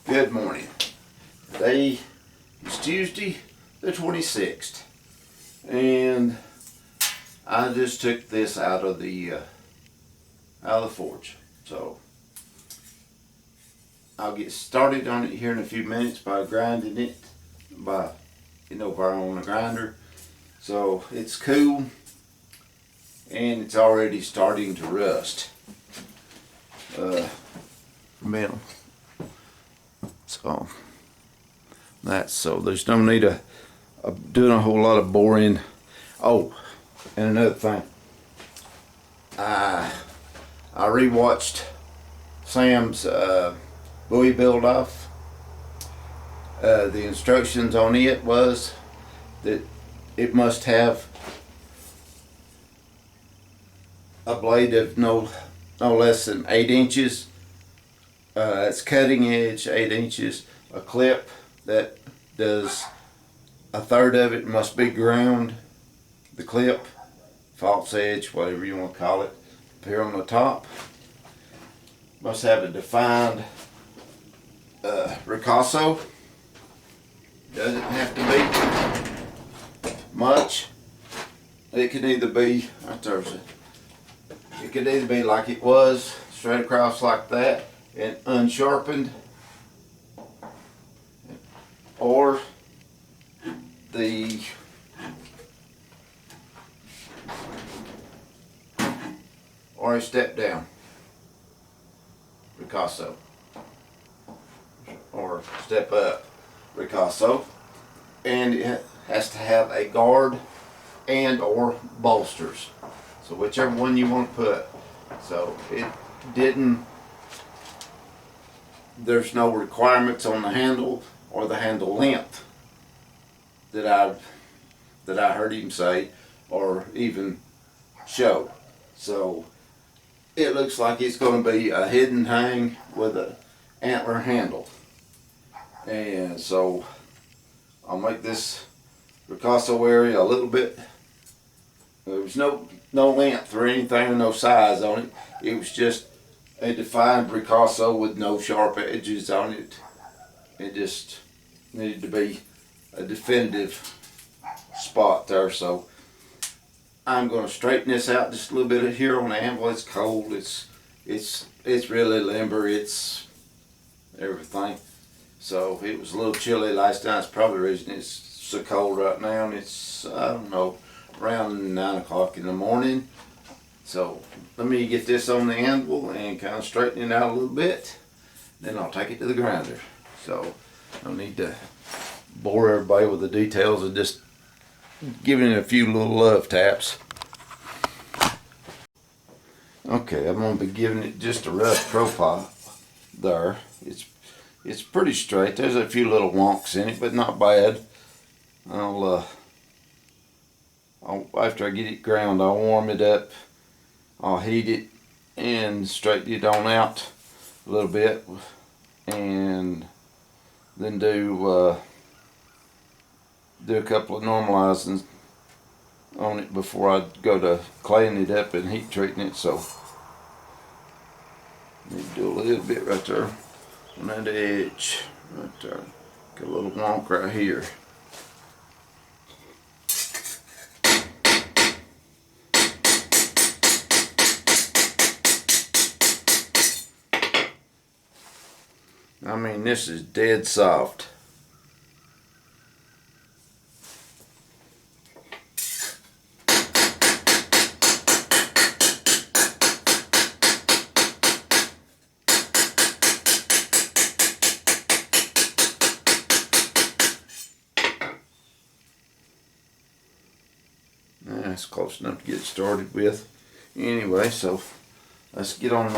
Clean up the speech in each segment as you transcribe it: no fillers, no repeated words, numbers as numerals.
Good morning. Today is Tuesday the 26th, and I just took this out of the forge. So I'll get started on it here in a few minutes by grinding it by on the grinder. So it's cool and it's already starting to rust. Metal. So there's no need of doing a whole lot of boring. Oh, and another thing, I rewatched Sam's Bowie build off. The instructions on it was that it must have a blade of no less than 8 inches. It's cutting edge, 8 inches. A clip that does a third of it must be ground. The clip, false edge, whatever you want to call it, up here on the top, must have a defined ricasso. Doesn't have to be much. It could either be it could either be like it was, straight across like that and unsharpened, or a step down ricasso, or step up ricasso, and it has to have a guard and or bolsters. So whichever one you want to put. So there's no requirements on the handle or the handle length that I heard him say or even show. So it looks like it's going to be a hidden hang with an antler handle. And so I'll make this ricasso area a little bit. There was no length or anything, no size on it. It was just a defined ricasso with no sharp edges on it. It just needed to be a definitive spot there. So I'm going to straighten this out just a little bit here on the anvil. It's cold. It's really limber. It's everything. So it was a little chilly last night. It's probably the reason it's so cold right now. And it's, I don't know, around 9 o'clock in the morning. So let me get this on the anvil and kind of straighten it out a little bit. Then I'll take it to the grinder. So I don't need to bore everybody with the details of just giving it a few little love taps. Okay, I'm going to be giving it just a rough profile there. It's pretty straight. There's a few little wonks in it, but not bad. After I get it ground, I'll warm it up. I'll heat it and straighten it on out a little bit, and then do a couple of normalizings on it before I go to claying it up and heat treating it. So need to do a little bit right there on that edge, right there. Got a little wonk right here. I mean, this is dead soft. That's close enough to get started with. Anyway, so let's get on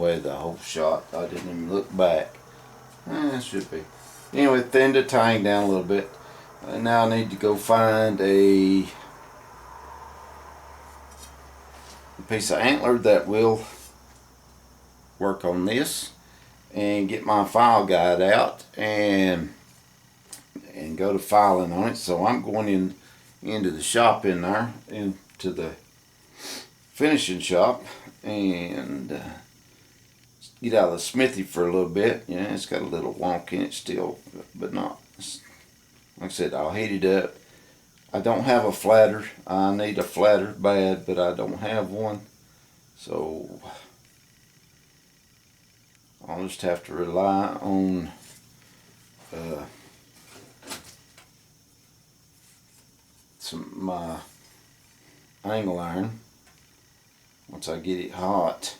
anyway, the whole shot. I didn't even look back. It should be. Anyway, thinned the tang down a little bit. And now I need to go find a piece of antler that will work on this, and get my file guide out and go to filing on it. So I'm going into the shop in there, into the finishing shop, and get out of the smithy for a little bit. Yeah, it's got a little wonk in it still, but not, like I said, I'll heat it up. I don't have a flatter. I need a flatter bad, but I don't have one. So I'll just have to rely on my angle iron once I get it hot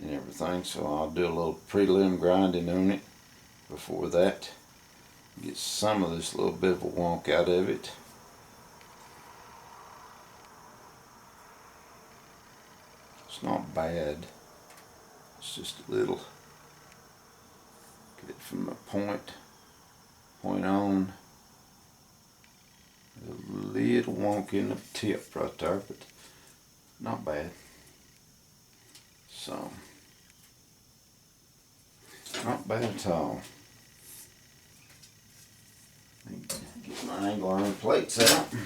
and everything. So I'll do a little prelim grinding on it before that. Get some of this little bit of a wonk out of it. It's not bad. It's just a little. Get it from the point on. A little wonk in the tip right there, but not bad. So, not bad at all. Get my angle iron plates out and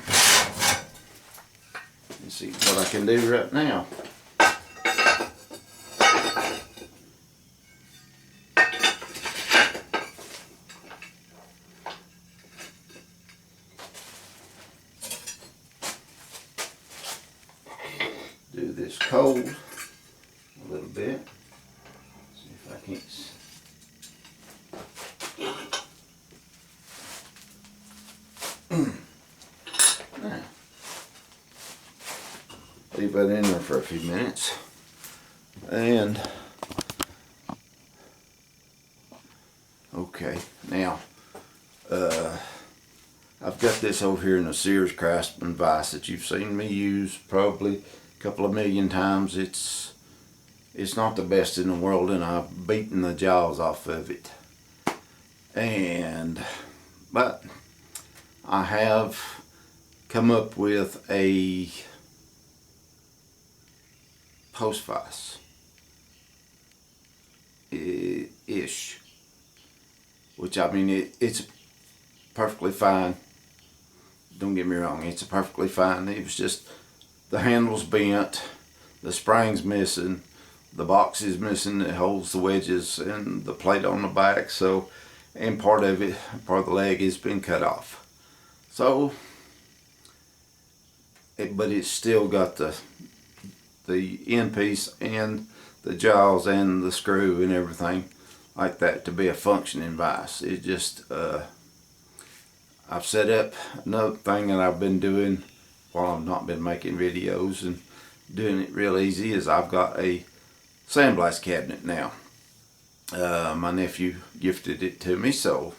see what I can do right now. Do this cold a little bit. See if I can't. Now, leave that in there for a few minutes, and okay, now I've got this over here in a Sears Craftsman vise that you've seen me use probably a couple of million times. It's not the best in the world, and I've beaten the jaws off of it, but I have come up with a post vise ish, which, I mean, it's perfectly fine. Don't get me wrong, it's perfectly fine. It was just the handle's bent, the spring's missing, the box is missing that holds the wedges, and the plate on the back. So, and part of the leg has been cut off. So, but it's still got the end piece and the jaws and the screw and everything like that to be a functioning vise. It just I've set up another thing that I've been doing while I've not been making videos and doing it real easy is I've got a sandblast cabinet now. My nephew gifted it to me, so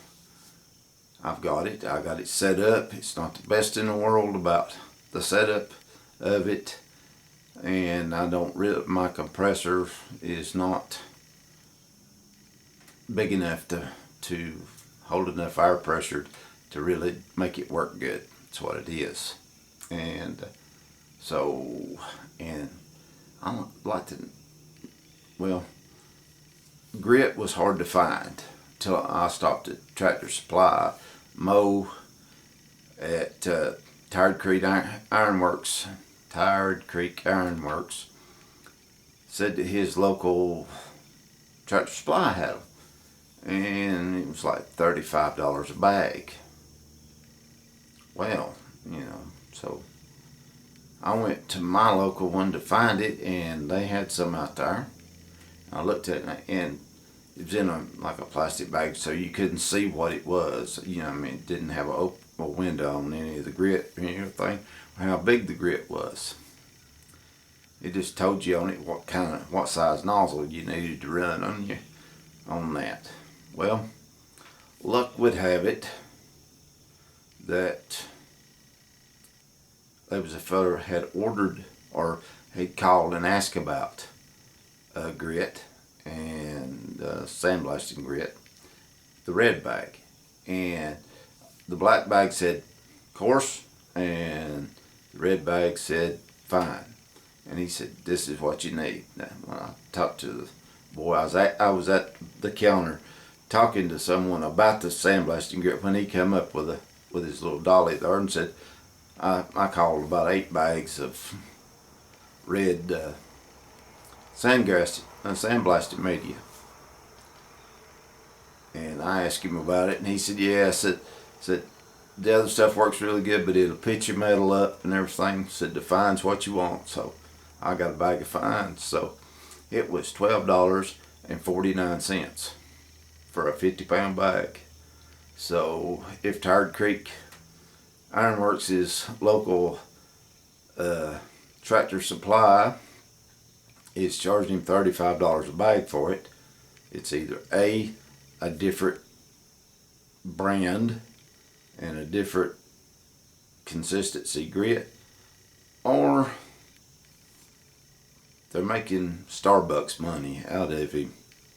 I've got it. I got it set up. It's not the best in the world about the setup of it, and I don't really, my compressor is not big enough to hold enough air pressure to really make it work good. That's what it is. And so, and I don't like to, well, grit was hard to find till I stopped at Tractor Supply. Mo at Tired Creek Ironworks said that his local Tractor Supply had them, and it was like $35 a bag. Well, you know, so I went to my local one to find it, and they had some out there. I looked at it, and it was in like a plastic bag, so you couldn't see what it was. You know, I mean, it didn't have a window on any of the grit or anything, or how big the grit was. It just told you on it what size nozzle you needed to run on that. Well, luck would have it that there was a fella had ordered or he called and asked about grit and sandblasting grit, the red bag. And the black bag said coarse, and the red bag said fine. And he said, this is what you need. Now, when I talked to the boy, I was at the counter talking to someone about the sandblasting grit when he came up with his little dolly there and said, I called about 8 bags of red sandblasting media. And I asked him about it, and he said, yeah. I said the other stuff works really good, but it'll pitch your metal up and everything. Said the fine's what you want. So I got a bag of fines. So it was $12.49 for a 50-pound bag. So if Tired Creek Ironworks is local Tractor Supply is charging him $35 a bag for it, it's either a different brand and a different consistency grit, or they're making Starbucks money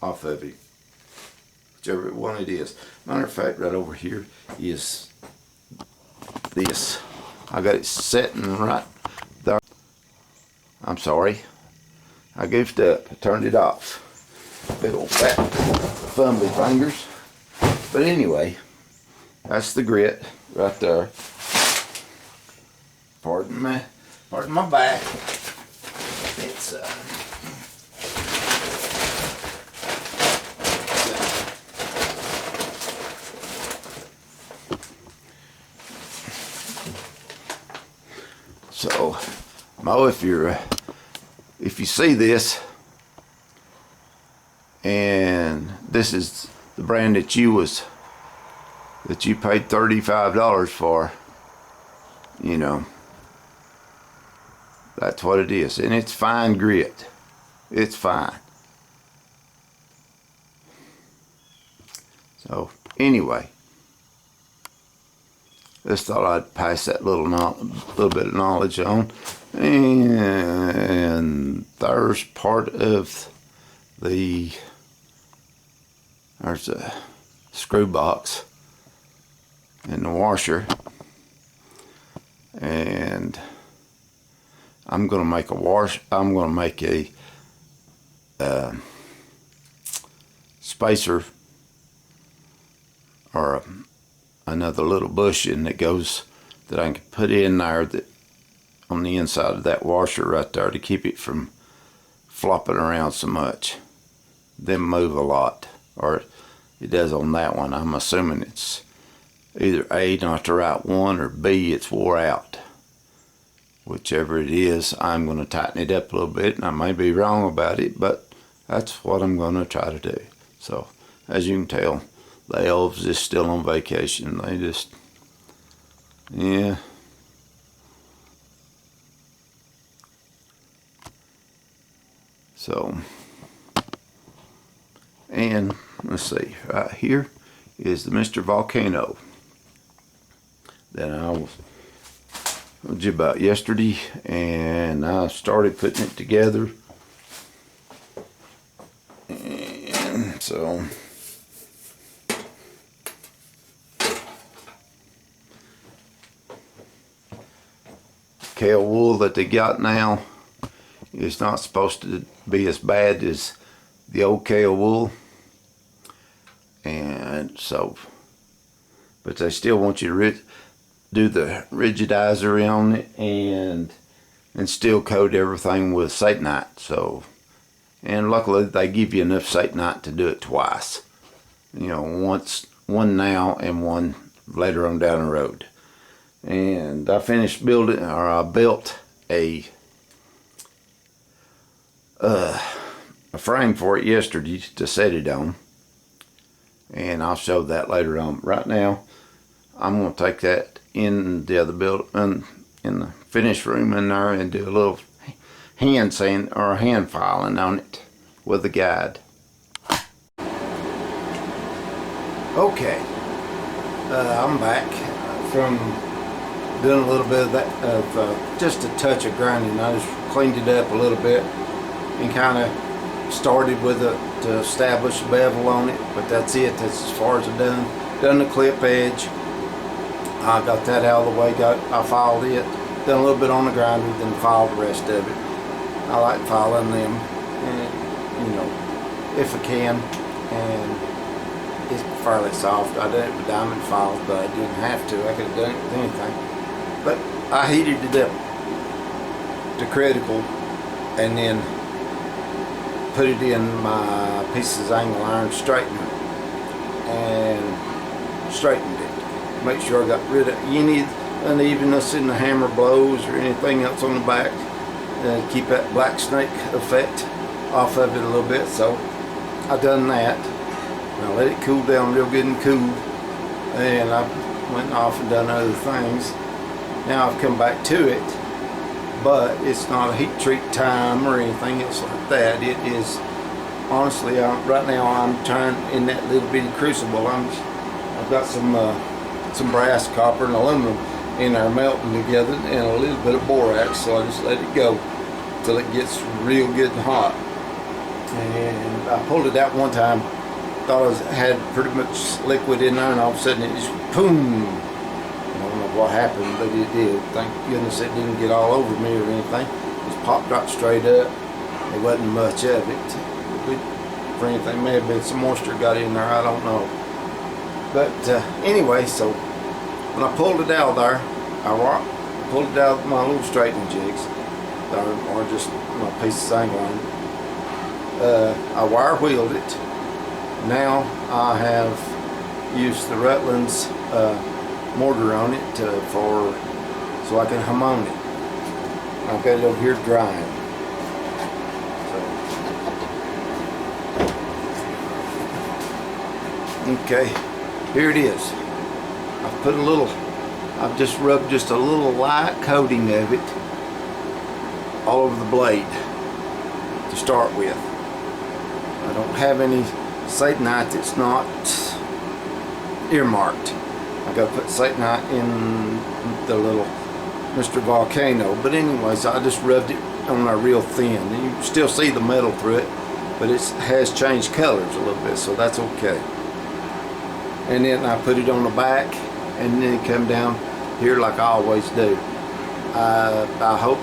off of him, whichever one it is. Matter of fact, right over here is this. I got it sitting right there. I'm sorry, I goofed up. I turned it off. Big old fat fumbly fingers. But anyway, that's the grit right there. Pardon my back. It's so Mo, if you see this, and this is the brand that you paid $35 for, you know, that's what it is. And it's fine grit. It's fine. So anyway, just thought I'd pass that little bit of knowledge on. And there's part of there's a screw box in the washer, and I'm gonna make a spacer, or another little bushing that I can put in there, that on the inside of that washer right there, to keep it from flopping around so much. Them move a lot, or it does on that one. I'm assuming it's either A, not the right one, or B, it's wore out. Whichever it is, I'm going to tighten it up a little bit, and I may be wrong about it, but that's what I'm going to try to do. So, as you can tell, the elves is still on vacation. They just, yeah. So, and let's see, right here is the Mr. Volcano that I told you about yesterday, and I started putting it together. And so kale wool that they got now is not supposed to be as bad as the old kale wool, and so, but they still want you to do the rigidizer on it, and still coat everything with Satanite. So, and luckily they give you enough Satanite to do it twice, you know, one now and one later on down the road. And I finished building, or I built a frame for it yesterday to set it on, and I'll show that later on. Right now, I'm going to take that in the other building, in the finished room in there, and do a little hand sand or hand filing on it with a guide. Okay, I'm back from Doing a little bit of that, of just a touch of grinding. I just cleaned it up a little bit and kind of started with it to establish a bevel on it, but that's it. That's as far as I've done the clip edge. I got that out of the way. I filed it, done a little bit on the grinder, then filed the rest of it. I like filing them, and, you know, if I can, and it's fairly soft. I did it with diamond files, but I didn't have to. I could have done it with anything, but I heated it up to critical, and then put it in my pieces of angle iron straightener and straightened it. Make sure I got rid of any unevenness in the hammer blows or anything else on the back. Keep that black snake effect off of it a little bit. So I done that. I let it cool down real good and cool, and I went off and done other things. Now I've come back to it, but it's not a heat treat time or anything else like that. It is, honestly, right now I'm trying in that little bitty crucible. I've got some brass, copper, and aluminum in there melting together, and a little bit of borax. So I just let it go till it gets real good and hot. And I pulled it out one time, thought I had pretty much liquid in there, and all of a sudden it just boom. I don't know what happened, but it did. Thank goodness it didn't get all over me or anything. It just popped right straight up. There wasn't much of it. For anything, may have been some moisture got in there, I don't know. But anyway, so when I pulled it out of there, I pulled it out with my little straightening jigs, or just my pieces of angle iron. I wire wheeled it. Now I have used the Rutland's mortar on it so I can hamon it. I've got it over here drying. So, okay, here it is. I've just rubbed just a little light coating of it all over the blade to start with. I don't have any Satanite that's not earmarked. I got to put Satanite in the little Mr. Volcano, but anyways, I just rubbed it on there real thin. And you can still see the metal through it, but it has changed colors a little bit, so that's okay. And then I put it on the back, and then it come down here like I always do. I hope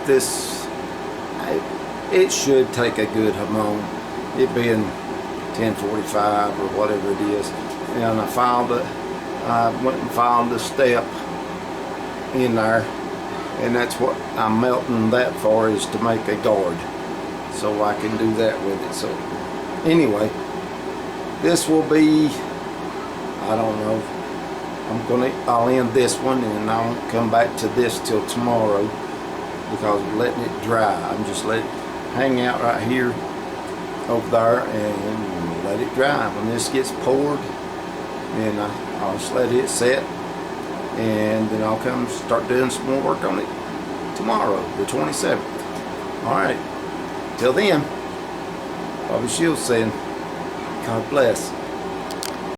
it should take a good hamon, it being 1045 or whatever it is. And I went and filed the step in there, and that's what I'm melting that for, is to make a guard, so I can do that with it. So anyway, this will be, I don't know, I'll end this one, and I won't come back to this till tomorrow, because I'm letting it dry. I'm just letting it hang out right here over there and let it dry. When this gets poured, then I'll just let it set, and then I'll come start doing some more work on it tomorrow, the 27th. Alright, till then, Bobby Shields saying, God bless.